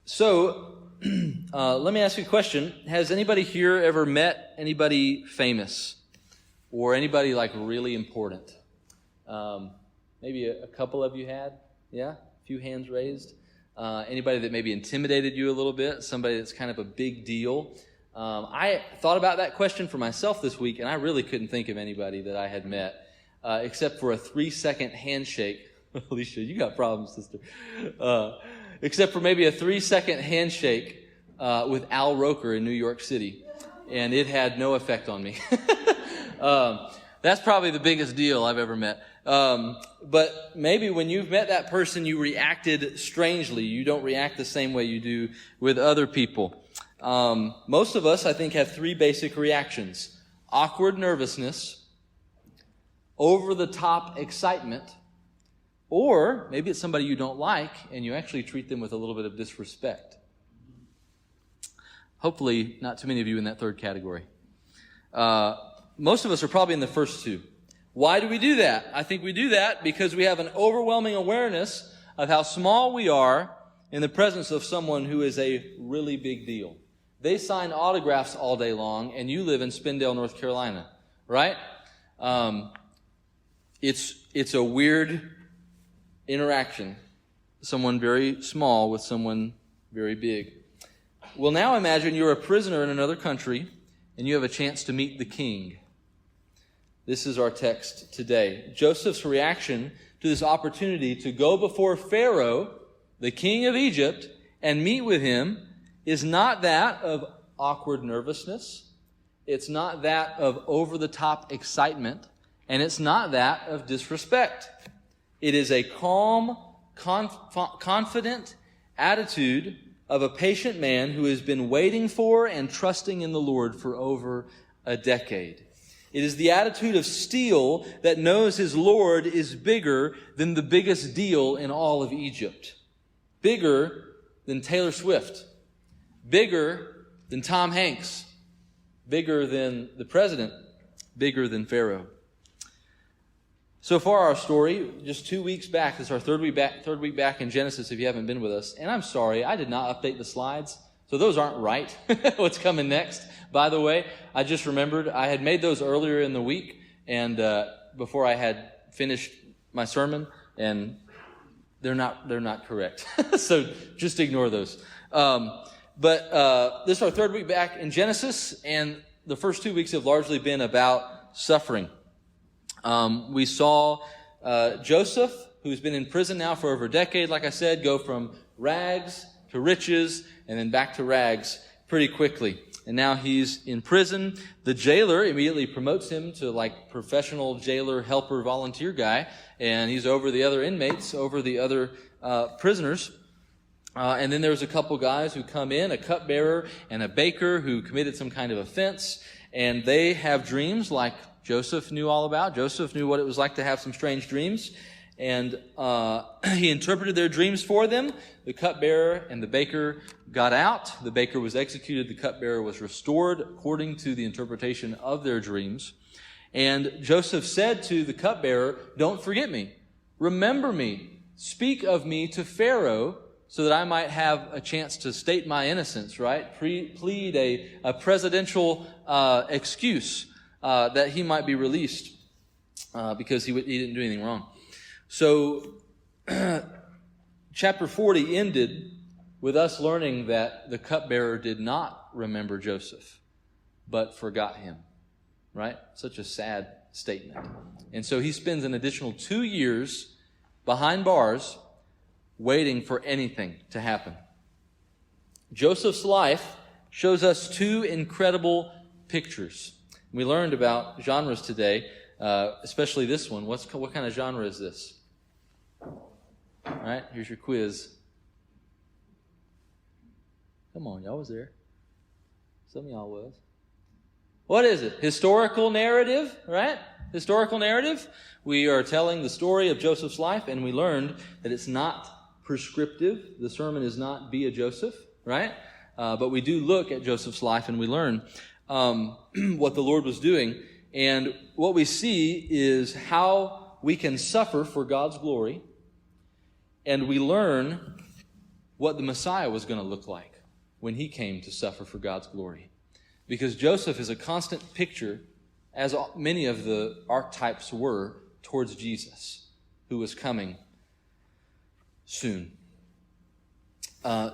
So, let me ask you a question. Has anybody here ever met anybody famous or anybody like really important? Maybe a couple of you had? Yeah? A few hands raised. Anybody that maybe intimidated you a little bit? Somebody that's kind of a big deal? I thought about that question for myself this week, and I really couldn't think of anybody that I had met, except for a 3-second handshake. Alicia, you got problems, sister. Except for maybe a 3-second handshake with Al Roker in New York City. And it had no effect on me. That's probably the biggest deal I've ever met. But maybe when you've met that person, you reacted strangely. You don't react the same way you do with other people. Most of us, I think, have 3 basic reactions. Awkward nervousness, over-the-top excitement, or maybe it's somebody you don't like and you actually treat them with a little bit of disrespect. Hopefully, not too many of you in that third category. Most of us are probably in the first 2. Why do we do that? I think we do that because we have an overwhelming awareness of how small we are in the presence of someone who is a really big deal. They sign autographs all day long, and you live in Spindale, North Carolina, right? It's a weird interaction. Someone very small with someone very big. Well, now imagine you're a prisoner in another country, and you have a chance to meet the king. This is our text today. Joseph's reaction to this opportunity to go before Pharaoh, the king of Egypt, and meet with him is not that of awkward nervousness. It's not that of over-the-top excitement. And it's not that of disrespect. It is a calm, confident attitude of a patient man who has been waiting for and trusting in the Lord for over a decade. It is the attitude of steel that knows his Lord is bigger than the biggest deal in all of Egypt. Bigger than Taylor Swift. Bigger than Tom Hanks. Bigger than the president. Bigger than Pharaoh. So far, our story, just 2 weeks back, this is our third week back in Genesis if you haven't been with us. And I'm sorry, I did not update the slides. So those aren't right. What's coming next? By the way, I just remembered I had made those earlier in the week and before I had finished my sermon, and they're not correct. So just ignore those. But this is our third week back in Genesis, and the first 2 weeks have largely been about suffering. We saw Joseph, who's been in prison now for over a decade, like I said, go from rags to riches and then back to rags pretty quickly. And now he's in prison. The jailer immediately promotes him to like professional jailer, helper, volunteer guy, and he's over the other inmates, over the other prisoners. And then there's a couple guys who come in, a cupbearer and a baker who committed some kind of offense, and they have dreams like Joseph knew all about. Joseph knew what it was like to have some strange dreams, and he interpreted their dreams for them. The cupbearer and the baker got out. The baker was executed. The cupbearer was restored according to the interpretation of their dreams. And Joseph said to the cupbearer, "Don't forget me. Remember me. Speak of me to Pharaoh so that I might have a chance to state my innocence," right? Plead a presidential excuse that he might be released because he didn't do anything wrong. So chapter 40 ended with us learning that the cupbearer did not remember Joseph, but forgot him, right? Such a sad statement. And so he spends an additional 2 years behind bars waiting for anything to happen. Joseph's life shows us 2 incredible pictures. We learned about genres today, especially this one. What kind of genre is this? All right, here's your quiz. Come on, y'all was there. Some of y'all was. What is it? Historical narrative, right? Historical narrative. We are telling the story of Joseph's life, and we learned that it's not prescriptive. The sermon is not be a Joseph, right? But we do look at Joseph's life, and we learn what the Lord was doing. And what we see is how we can suffer for God's glory. And we learn what the Messiah was going to look like when he came to suffer for God's glory. Because Joseph is a constant picture, as many of the archetypes were, towards Jesus, who was coming soon.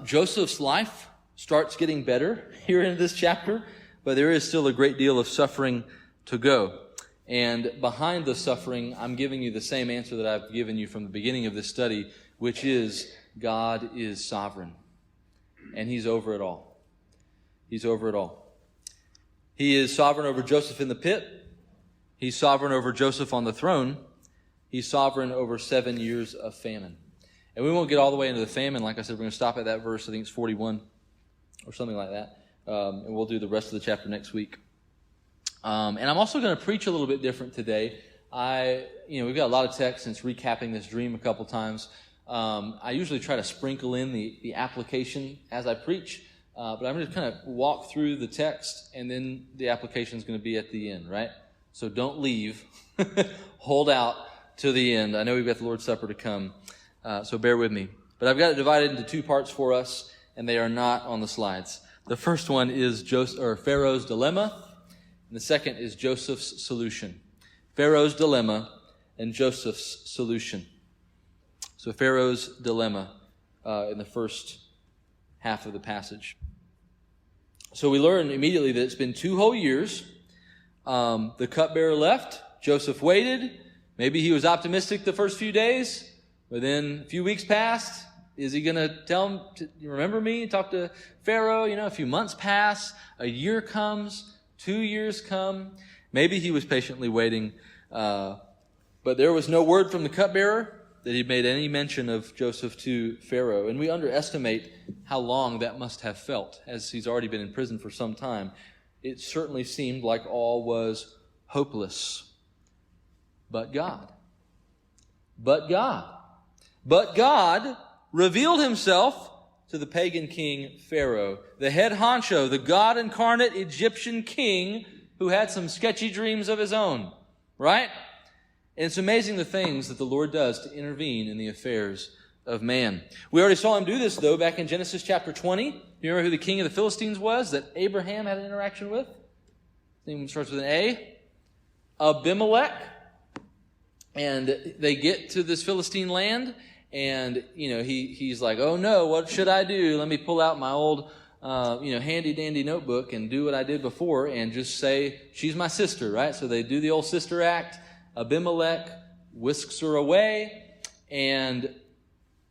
Joseph's life starts getting better here in this chapter, but there is still a great deal of suffering to go. And behind the suffering, I'm giving you the same answer that I've given you from the beginning of this study, which is God is sovereign. And He's over it all. He's over it all. He is sovereign over Joseph in the pit. He's sovereign over Joseph on the throne. He's sovereign over 7 years of famine. And we won't get all the way into the famine. Like I said, we're going to stop at that verse. I think it's 41 or something like that. And we'll do the rest of the chapter next week. And I'm also going to preach a little bit different today. We've got a lot of text since recapping this dream a couple times. I usually try to sprinkle in the application as I preach. But I'm going to kind of walk through the text, and then the application is going to be at the end, right? So don't leave. Hold out to the end. I know we've got the Lord's Supper to come. So bear with me. But I've got it divided into two parts for us, and they are not on the slides. The first one is Pharaoh's dilemma, and the second is Joseph's solution. Pharaoh's dilemma and Joseph's solution. So Pharaoh's dilemma in the first half of the passage. So we learn immediately that it's been 2 whole years. The cupbearer left. Joseph waited. Maybe he was optimistic the first few days. But then a few weeks passed. Is he going to tell him, remember me? Talk to Pharaoh. A few months pass. A year comes. 2 years come. Maybe he was patiently waiting. But there was no word from the cupbearer that he made any mention of Joseph to Pharaoh. And we underestimate how long that must have felt, as he's already been in prison for some time. It certainly seemed like all was hopeless. But God revealed himself to the pagan king Pharaoh, the head honcho, the God incarnate Egyptian king who had some sketchy dreams of his own, right? And it's amazing the things that the Lord does to intervene in the affairs of man. We already saw him do this, though, back in Genesis chapter 20. You remember who the king of the Philistines was that Abraham had an interaction with? His name starts with an A. Abimelech. And they get to this Philistine land, and, he's like, oh no, what should I do? Let me pull out my old, handy-dandy notebook and do what I did before and just say, she's my sister, right? So they do the old sister act. Abimelech whisks her away, and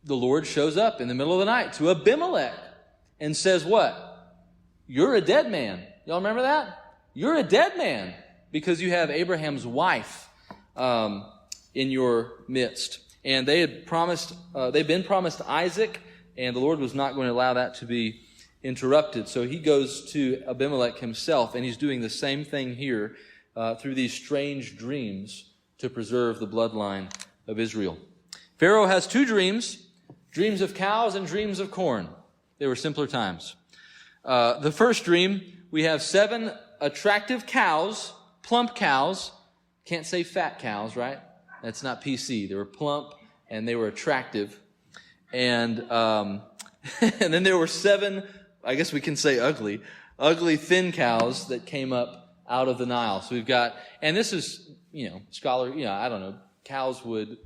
the Lord shows up in the middle of the night to Abimelech and says what? You're a dead man. Y'all remember that? You're a dead man because you have Abraham's wife in your midst. And they had they'd been promised Isaac, and the Lord was not going to allow that to be interrupted. So he goes to Abimelech himself, and he's doing the same thing here through these strange dreams to preserve the bloodline of Israel. Pharaoh has 2 dreams, dreams of cows and dreams of corn. They were simpler times. The first dream, we have 7 attractive cows, plump cows. Can't say fat cows, right? That's not PC. They were plump and they were attractive. And and then there were 7, I guess we can say ugly thin cows that came up out of the Nile. So we've got, and this is, I don't know, cows would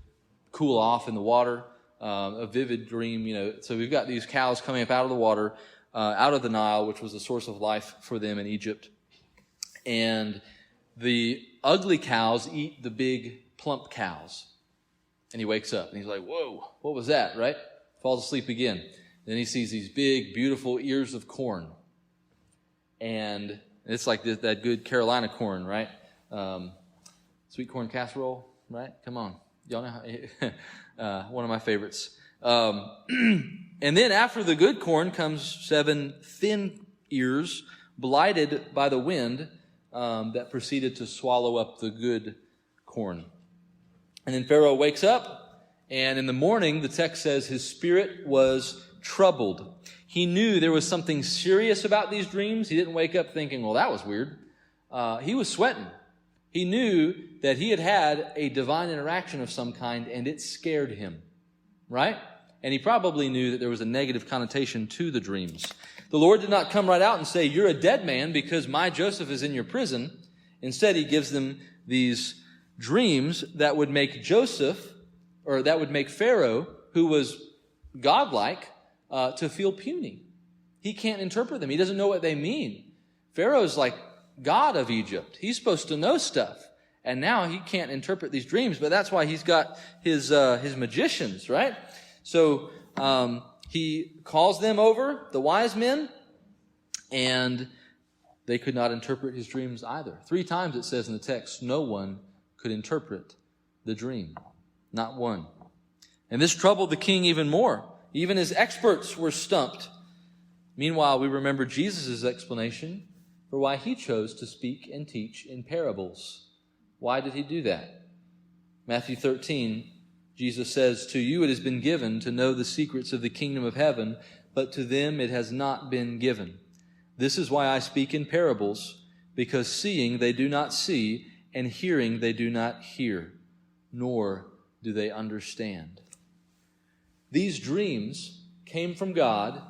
cool off in the water, a vivid dream, So we've got these cows coming up out of the water, out of the Nile, which was a source of life for them in Egypt. And the ugly cows eat the big plump cows. And he wakes up and he's like, whoa, what was that, right? Falls asleep again. Then he sees these big, beautiful ears of corn. And it's like that good Carolina corn, right? Sweet corn casserole, right? Come on. Y'all know how, one of my favorites. And then after the good corn comes 7 thin ears, blighted by the wind, that proceeded to swallow up the good corn. And then Pharaoh wakes up, and in the morning, the text says his spirit was troubled. He knew there was something serious about these dreams. He didn't wake up thinking, well, that was weird. He was sweating. He knew that he had had a divine interaction of some kind, and it scared him, right? and he probably knew that there was a negative connotation to the dreams. The Lord did not come right out and say, you're a dead man because my Joseph is in your prison. Instead, he gives them these dreams that would make that would make Pharaoh, who was godlike, to feel puny. He can't interpret them. He doesn't know what they mean. Pharaoh's like God of Egypt. He's supposed to know stuff. And now he can't interpret these dreams, but that's why he's got his magicians, right? So he calls them over, the wise men, and they could not interpret his dreams either. 3 times it says in the text, no one could interpret the dream. Not one. And this troubled the king even more. Even his experts were stumped. Meanwhile, we remember Jesus' explanation for why he chose to speak and teach in parables. Why did he do that? Matthew 13, Jesus says, to you it has been given to know the secrets of the kingdom of heaven, but to them it has not been given. This is why I speak in parables, because seeing they do not see, and hearing they do not hear, nor do they understand. These dreams came from God,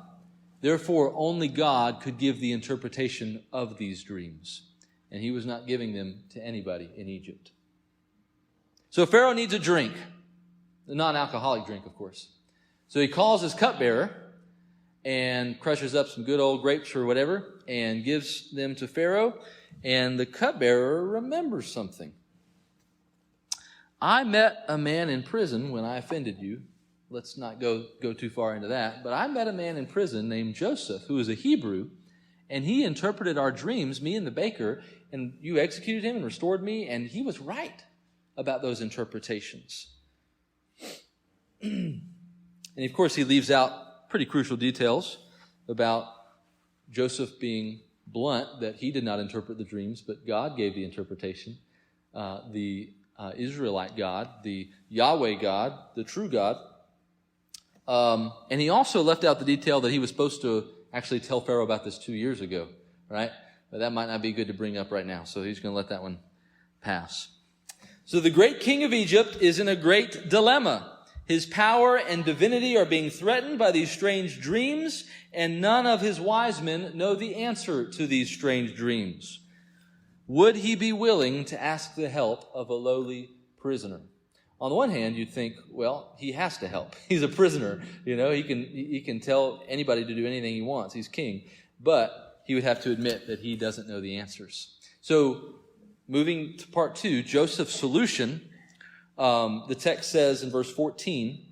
therefore only God could give the interpretation of these dreams. And he was not giving them to anybody in Egypt. So Pharaoh needs a drink. A non-alcoholic drink, of course. So he calls his cupbearer and crushes up some good old grapes or whatever and gives them to Pharaoh. And the cupbearer remembers something. I met a man in prison when I offended you. Let's not go too far into that. But I met a man in prison named Joseph, who was a Hebrew, and he interpreted our dreams, me and the baker, and you executed him and restored me, and he was right about those interpretations. And of course, he leaves out pretty crucial details about Joseph being blunt, that he did not interpret the dreams, but God gave the interpretation. The Israelite God, the Yahweh God, the true God. And he also left out the detail that he was supposed to actually tell Pharaoh about this 2 years ago, right? But that might not be good to bring up right now, so he's going to let that one pass. So the great king of Egypt is in a great dilemma. His power and divinity are being threatened by these strange dreams, and none of his wise men know the answer to these strange dreams. Would he be willing to ask the help of a lowly prisoner? On the one hand, you'd think, well, he has to help. He's a prisoner. He can tell anybody to do anything he wants. He's king. But he would have to admit that he doesn't know the answers. So, moving to part 2, Joseph's solution. The text says in verse 14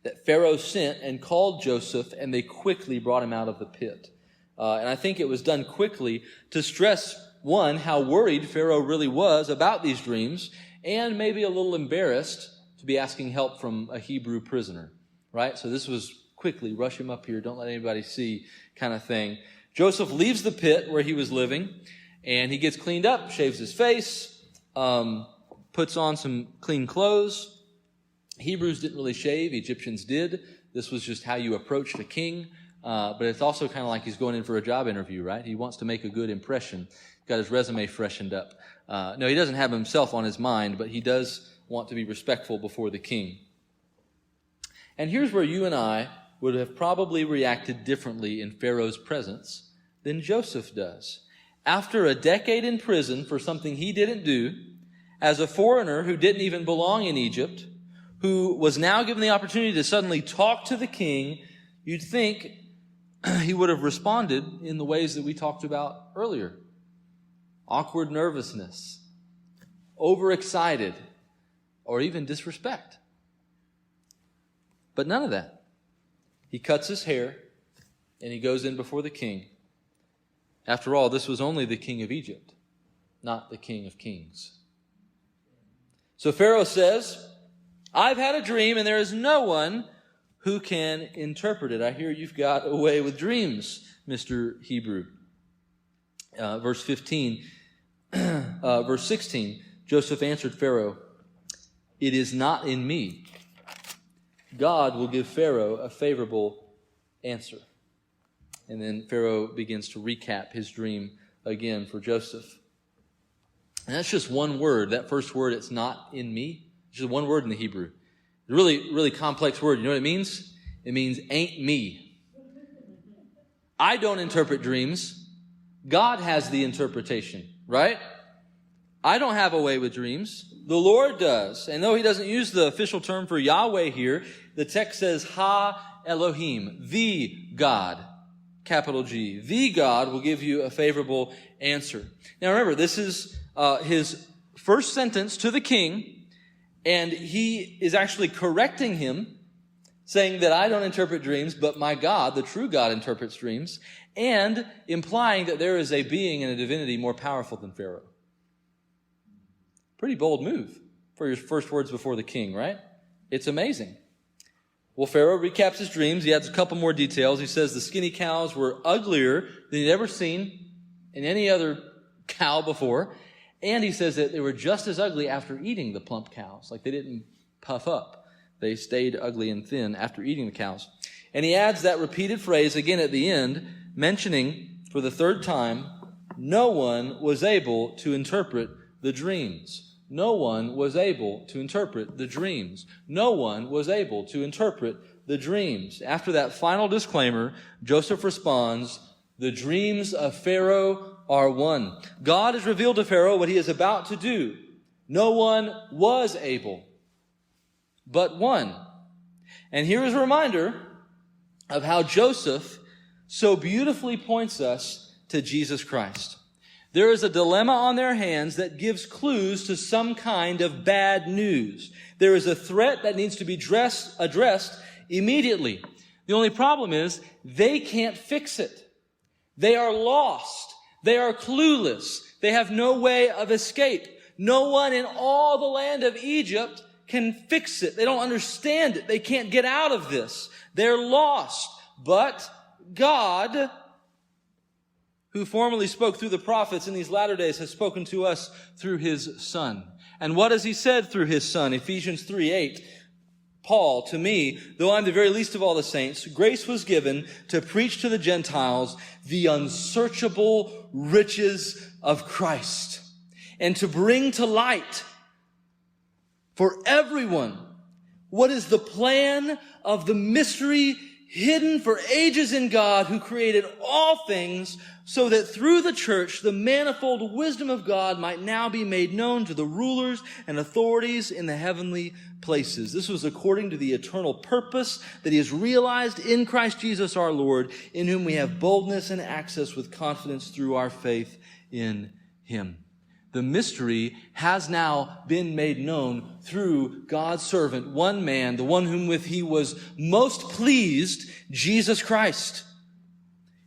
that Pharaoh sent and called Joseph, and they quickly brought him out of the pit. And I think it was done quickly to stress, one, how worried Pharaoh really was about these dreams, and maybe a little embarrassed to be asking help from a Hebrew prisoner, right? So this was quickly, rush him up here, don't let anybody see kind of thing. Joseph leaves the pit where he was living, and he gets cleaned up, shaves his face, puts on some clean clothes. Hebrews didn't really shave, Egyptians did. This was just how you approached a king. But it's also kind of like he's going in for a job interview, right? He wants to make a good impression. Got his resume freshened up. No, he doesn't have himself on his mind, but he does want to be respectful before the king. And here's where you and I would have probably reacted differently in Pharaoh's presence than Joseph does. After a decade in prison for something he didn't do, as a foreigner who didn't even belong in Egypt, who was now given the opportunity to suddenly talk to the king, you'd think he would have responded in the ways that we talked about earlier. Awkward nervousness, overexcited, or even disrespect. But none of that. He cuts his hair and he goes in before the king. After all, this was only the king of Egypt, not the king of kings. So Pharaoh says, I've had a dream and there is no one who can interpret it. I hear you've got a way with dreams, Mr. Hebrew. Verse 16, Joseph answered Pharaoh, it is not in me. God will give Pharaoh a favorable answer. And then Pharaoh begins to recap his dream again for Joseph. And that's just one word. That first word, it's not in me. It's just one word in the Hebrew. Really, really complex word. You know what it means? It means ain't me. I don't interpret dreams. God has the interpretation, right? I don't have a way with dreams. The Lord does. And though he doesn't use the official term for Yahweh here, the text says Ha Elohim, the God, capital G. The God will give you a favorable answer. Now remember, this is his first sentence to the king, and he is actually correcting him, saying that I don't interpret dreams, but my God, the true God, interprets dreams, and implying that there is a being and a divinity more powerful than Pharaoh. Pretty bold move for your first words before the king, right? It's amazing. Well, Pharaoh recaps his dreams. He adds a couple more details. He says the skinny cows were uglier than he'd ever seen in any other cow before. And he says that they were just as ugly after eating the plump cows. Like they didn't puff up. They stayed ugly and thin after eating the cows. And he adds that repeated phrase again at the end, mentioning for the third time, no one was able to interpret the dreams. No one was able to interpret the dreams. No one was able to interpret the dreams. After that final disclaimer, Joseph responds, the dreams of Pharaoh are one. God has revealed to Pharaoh what he is about to do. No one was able, but one. And here is a reminder of how Joseph so beautifully points us to Jesus Christ. There is a dilemma on their hands that gives clues to some kind of bad news. There is a threat that needs to be addressed immediately. The only problem is they can't fix it. They are lost. They are clueless. They have no way of escape. No one in all the land of Egypt can fix it. They don't understand it. They can't get out of this. They're lost. But God, who formerly spoke through the prophets in these latter days, has spoken to us through his Son. And what has he said through his Son? Ephesians 3:8. Paul, to me, though I'm the very least of all the saints, grace was given to preach to the Gentiles the unsearchable riches of Christ, and to bring to light for everyone what is the plan of the mystery hidden for ages in God, who created all things, so that through the church the manifold wisdom of God might now be made known to the rulers and authorities in the heavenly places. This was according to the eternal purpose that he has realized in Christ Jesus our Lord, in whom we have boldness and access with confidence through our faith in him. The mystery has now been made known through God's servant, one man, the one whom with he was most pleased, Jesus Christ.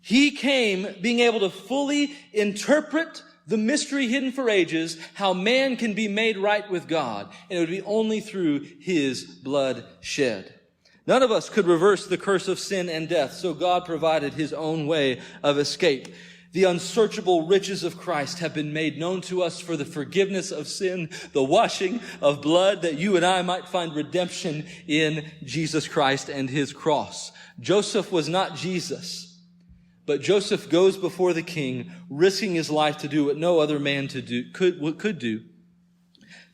He came being able to fully interpret the mystery hidden for ages, how man can be made right with God. And it would be only through his blood shed. None of us could reverse the curse of sin and death, so God provided his own way of escape. The unsearchable riches of Christ have been made known to us for the forgiveness of sin, the washing of blood, that you and I might find redemption in Jesus Christ and his cross. Joseph was not Jesus, but Joseph goes before the king, risking his life to do what no other man could do,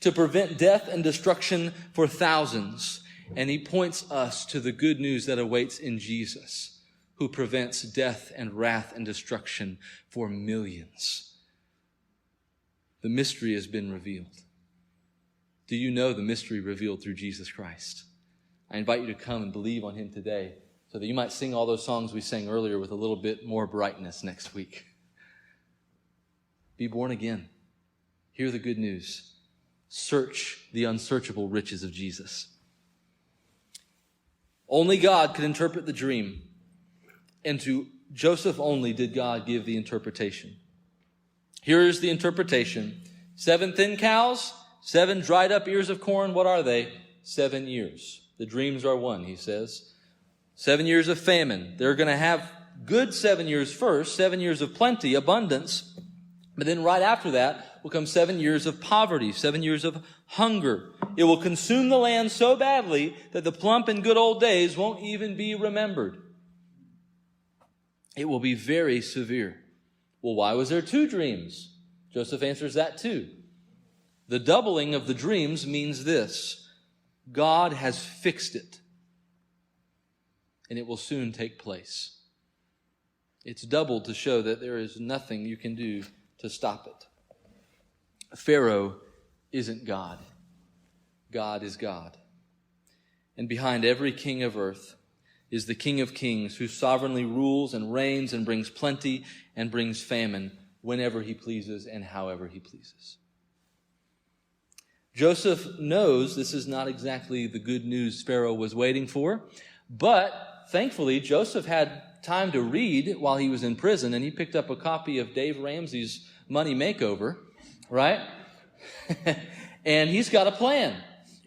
to prevent death and destruction for thousands. And he points us to the good news that awaits in Jesus, who prevents death and wrath and destruction for millions. The mystery has been revealed. Do you know the mystery revealed through Jesus Christ? I invite you to come and believe on him today, so that you might sing all those songs we sang earlier with a little bit more brightness next week. Be born again. Hear the good news. Search the unsearchable riches of Jesus. Only God could interpret the dream. And to Joseph only did God give the interpretation. Here is the interpretation. 7 thin cows, 7 dried up ears of corn. What are they? 7 years. The dreams are one, he says. 7 years of famine. They're going to have good 7 years first, 7 years of plenty, abundance. But then right after that will come 7 years of poverty, 7 years of hunger. It will consume the land so badly that the plump and good old days won't even be remembered. It will be very severe. Well, why was there 2 dreams? Joseph answers that too. The doubling of the dreams means this. God has fixed it, and it will soon take place. It's doubled to show that there is nothing you can do to stop it. Pharaoh isn't God. God is God. And behind every king of earth is the King of Kings, who sovereignly rules and reigns and brings plenty and brings famine whenever he pleases and however he pleases. Joseph knows this is not exactly the good news Pharaoh was waiting for, but thankfully Joseph had time to read while he was in prison, and he picked up a copy of Dave Ramsey's Money Makeover, right? And he's got a plan,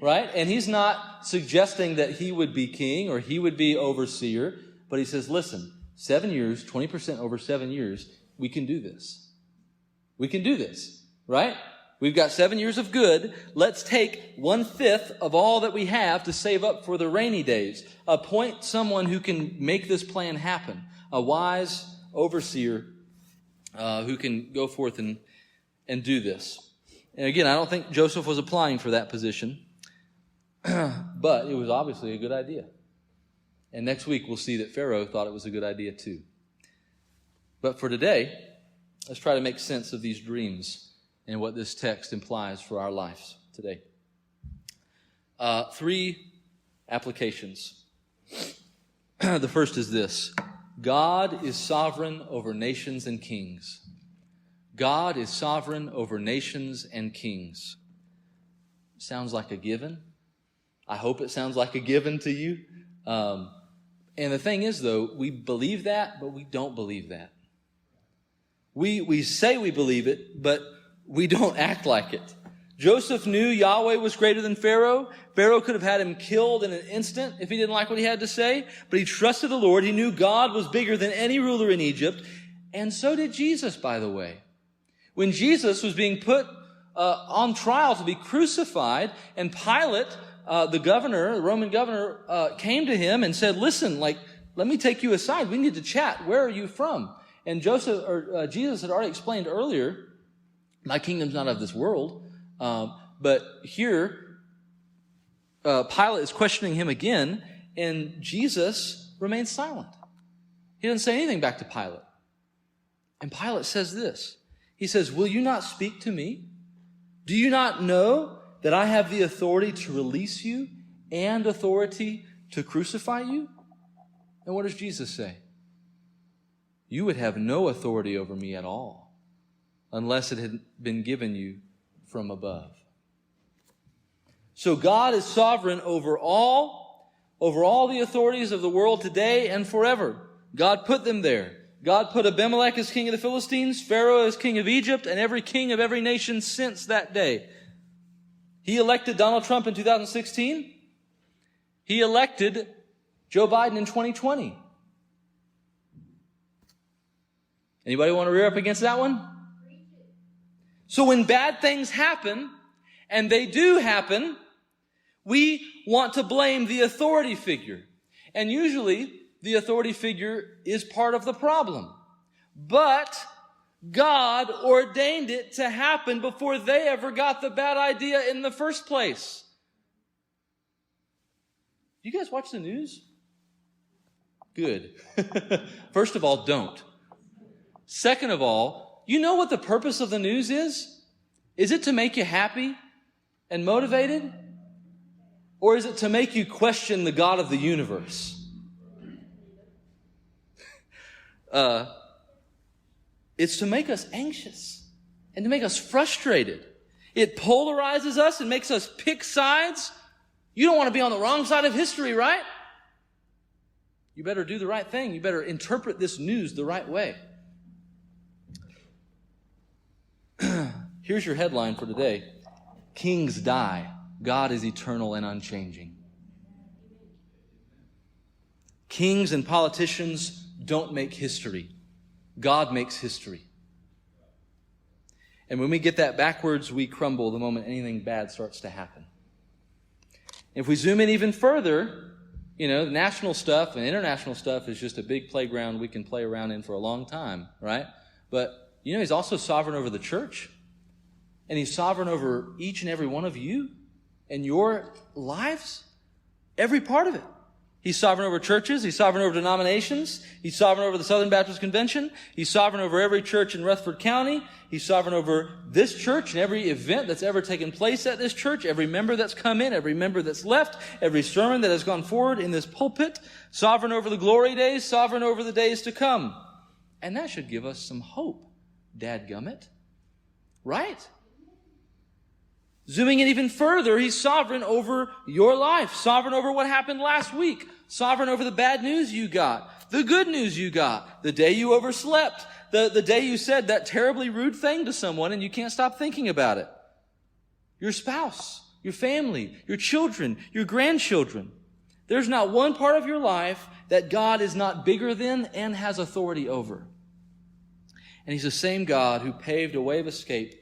right? And he's not suggesting that he would be king or he would be overseer, but he says, listen, 7 years, 20% over 7 years, we can do this. We can do this, right? We've got 7 years of good. Let's take 1/5 of all that we have to save up for the rainy days. Appoint someone who can make this plan happen. A wise overseer who can go forth and do this. And again, I don't think Joseph was applying for that position, but it was obviously a good idea. And next week we'll see that Pharaoh thought it was a good idea too. But for today, let's try to make sense of these dreams and what this text implies for our lives today. 3 applications. The first is this: God is sovereign over nations and kings. God is sovereign over nations and kings. Sounds like a given. I hope it sounds like a given to you. And the thing is, though, we believe that, but we don't believe that. We say we believe it, but we don't act like it. Joseph knew Yahweh was greater than Pharaoh. Pharaoh could have had him killed in an instant if he didn't like what he had to say, but he trusted the Lord. He knew God was bigger than any ruler in Egypt, and so did Jesus, by the way. When Jesus was being put on trial to be crucified, and Pilate, the Roman governor, came to him and said, listen, let me take you aside. We need to chat. Where are you from? And Jesus had already explained earlier, my kingdom's not of this world. But here, Pilate is questioning him again, and Jesus remains silent. He doesn't say anything back to Pilate. And Pilate says this. He says, will you not speak to me? Do you not know that I have the authority to release you and authority to crucify you? And what does Jesus say? You would have no authority over me at all unless it had been given you from above. So God is sovereign over all the authorities of the world today and forever. God put them there. God put Abimelech as king of the Philistines, Pharaoh as king of Egypt, and every king of every nation since that day. He elected Donald Trump in 2016. He elected Joe Biden in 2020. Anybody want to rear up against that one? So when bad things happen, and they do happen, we want to blame the authority figure. And usually, the authority figure is part of the problem. But God ordained it to happen before they ever got the bad idea in the first place. You guys watch the news? Good. First of all, don't. Second of all, you know what the purpose of the news is? Is it to make you happy and motivated? Or is it to make you question the God of the universe? It's to make us anxious and to make us frustrated. It polarizes us and makes us pick sides. You don't want to be on the wrong side of history, right? You better do the right thing. You better interpret this news the right way. Here's your headline for today. Kings die. God is eternal and unchanging. Kings and politicians don't make history. God makes history. And when we get that backwards, we crumble the moment anything bad starts to happen. If we zoom in even further, the national stuff and international stuff is just a big playground we can play around in for a long time, right? But, He's also sovereign over the church. And He's sovereign over each and every one of you. in your lives? Every part of it. He's sovereign over churches. He's sovereign over denominations. He's sovereign over the Southern Baptist Convention. He's sovereign over every church in Rutherford County. He's sovereign over this church and every event that's ever taken place at this church, every member that's come in, every member that's left, every sermon that has gone forward in this pulpit. Sovereign over the glory days, sovereign over the days to come. And that should give us some hope, dadgummit. Right? Zooming in even further, he's sovereign over your life, sovereign over what happened last week, sovereign over the bad news you got, the good news you got, the day you overslept, the day you said that terribly rude thing to someone and you can't stop thinking about it. Your spouse, your family, your children, your grandchildren. There's not one part of your life that God is not bigger than and has authority over. And he's the same God who paved a way of escape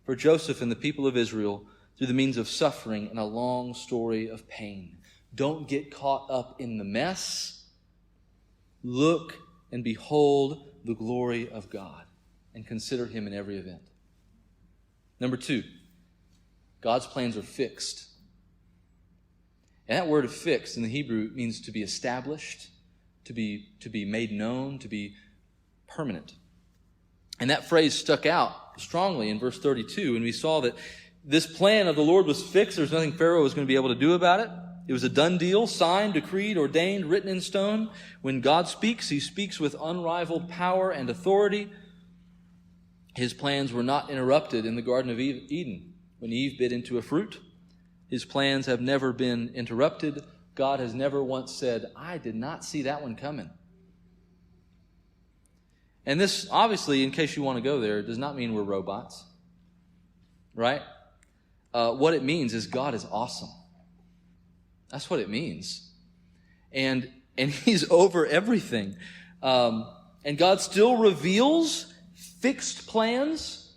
for Joseph and the people of Israel through the means of suffering and a long story of pain. Don't get caught up in the mess. Look and behold the glory of God and consider him in every event. Number 2, God's plans are fixed. And that word of fixed in the Hebrew means to be established, to be made known, to be permanent. And that phrase stuck out strongly in verse 32, and we saw that this plan of the Lord was fixed. There's nothing Pharaoh was going to be able to do about it. It was a done deal, signed, decreed, ordained, written in stone. When God speaks, he speaks with unrivaled power and authority. His plans were not interrupted in the Garden of Eden when Eve bit into a fruit. His plans have never been interrupted. God has never once said, I did not see that one coming. And this, obviously, in case you want to go there, does not mean we're robots. Right? What it means is God is awesome. That's what it means. And he's over everything. And God still reveals fixed plans,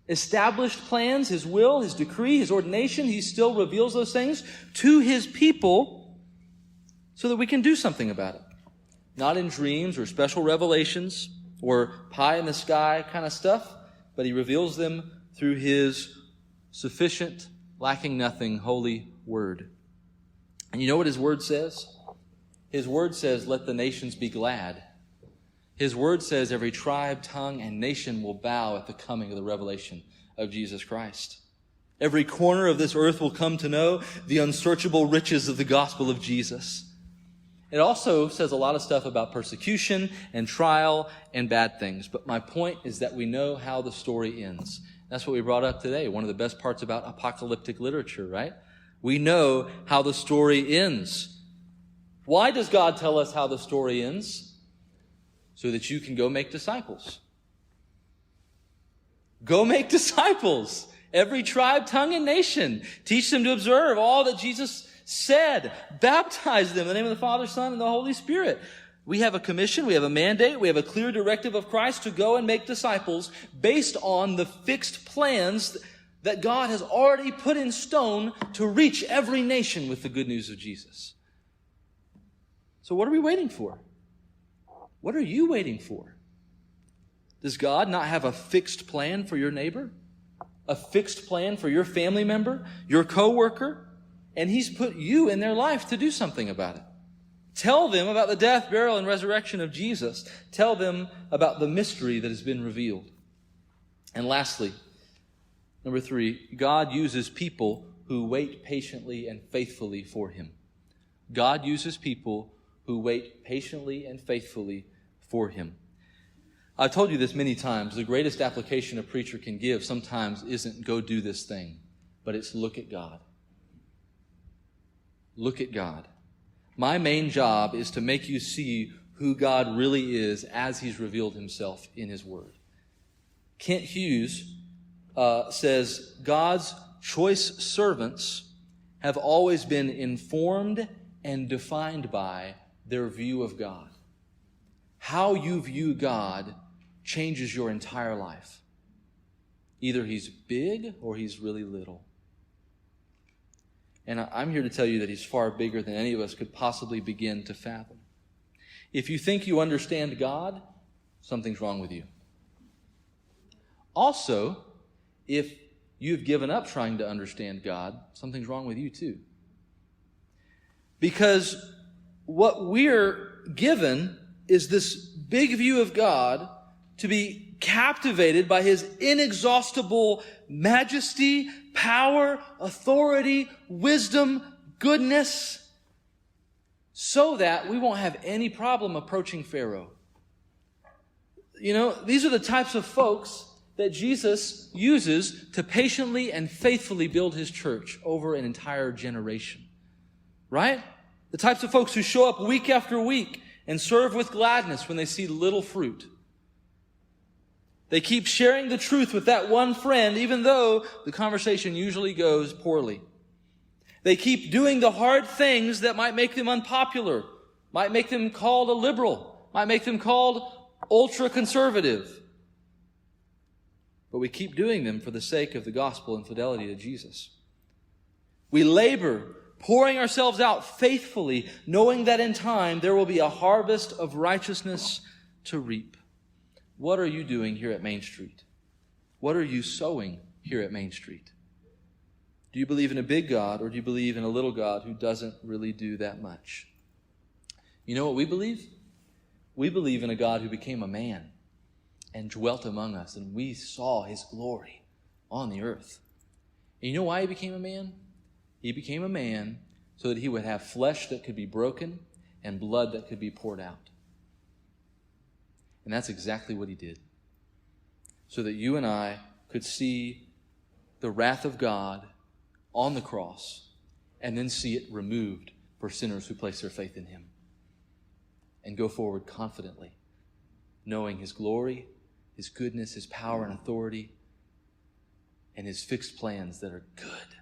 established plans, his will, his decree, his ordination. He still reveals those things to his people so that we can do something about it. Not in dreams or special revelations or pie in the sky kind of stuff, but he reveals them through his sufficient, lacking nothing, holy word. And you know what his word says? His word says, let the nations be glad. His word says every tribe, tongue, and nation will bow at the coming of the revelation of Jesus Christ. Every corner of this earth will come to know the unsearchable riches of the gospel of Jesus. It also says a lot of stuff about persecution and trial and bad things. But my point is that we know how the story ends. That's what we brought up today. One of the best parts about apocalyptic literature, right? We know how the story ends. Why does God tell us how the story ends? So that you can go make disciples. Go make disciples. Every tribe, tongue, and nation. Teach them to observe all that Jesus said. Baptize them in the name of the Father, Son, and the Holy Spirit. We have a commission, we have a mandate, we have a clear directive of Christ to go and make disciples based on the fixed plans that God has already put in stone to reach every nation with the good news of Jesus. So what are we waiting for? What are you waiting for? Does God not have a fixed plan for your neighbor? A fixed plan for your family member, your coworker? And he's put you in their life to do something about it. Tell them about the death, burial, and resurrection of Jesus. Tell them about the mystery that has been revealed. And lastly, number 3, God uses people who wait patiently and faithfully for him. God uses people who wait patiently and faithfully for him. I've told you this many times. The greatest application a preacher can give sometimes isn't go do this thing, but it's look at God. Look at God. My main job is to make you see who God really is as he's revealed himself in his word. Kent Hughes says, God's choice servants have always been informed and defined by their view of God. How you view God changes your entire life. Either he's big or he's really little. And I'm here to tell you that he's far bigger than any of us could possibly begin to fathom. If you think you understand God, something's wrong with you. Also, if you've given up trying to understand God, something's wrong with you too. Because what we're given is this big view of God to be captivated by His inexhaustible majesty, power, authority, wisdom, goodness, so that we won't have any problem approaching Pharaoh. You know, these are the types of folks that Jesus uses to patiently and faithfully build His church over an entire generation. Right? The types of folks who show up week after week and serve with gladness when they see little fruit. They keep sharing the truth with that one friend, even though the conversation usually goes poorly. They keep doing the hard things that might make them unpopular, might make them called a liberal, might make them called ultra-conservative. But we keep doing them for the sake of the gospel and fidelity to Jesus. We labor, pouring ourselves out faithfully, knowing that in time there will be a harvest of righteousness to reap. What are you doing here at Main Street? What are you sowing here at Main Street? Do you believe in a big God, or do you believe in a little God who doesn't really do that much? You know what we believe? We believe in a God who became a man and dwelt among us, and we saw His glory on the earth. And you know why He became a man? He became a man so that He would have flesh that could be broken and blood that could be poured out. And that's exactly what He did. So that you and I could see the wrath of God on the cross and then see it removed for sinners who place their faith in Him. And go forward confidently, knowing His glory, His goodness, His power and authority, and His fixed plans that are good.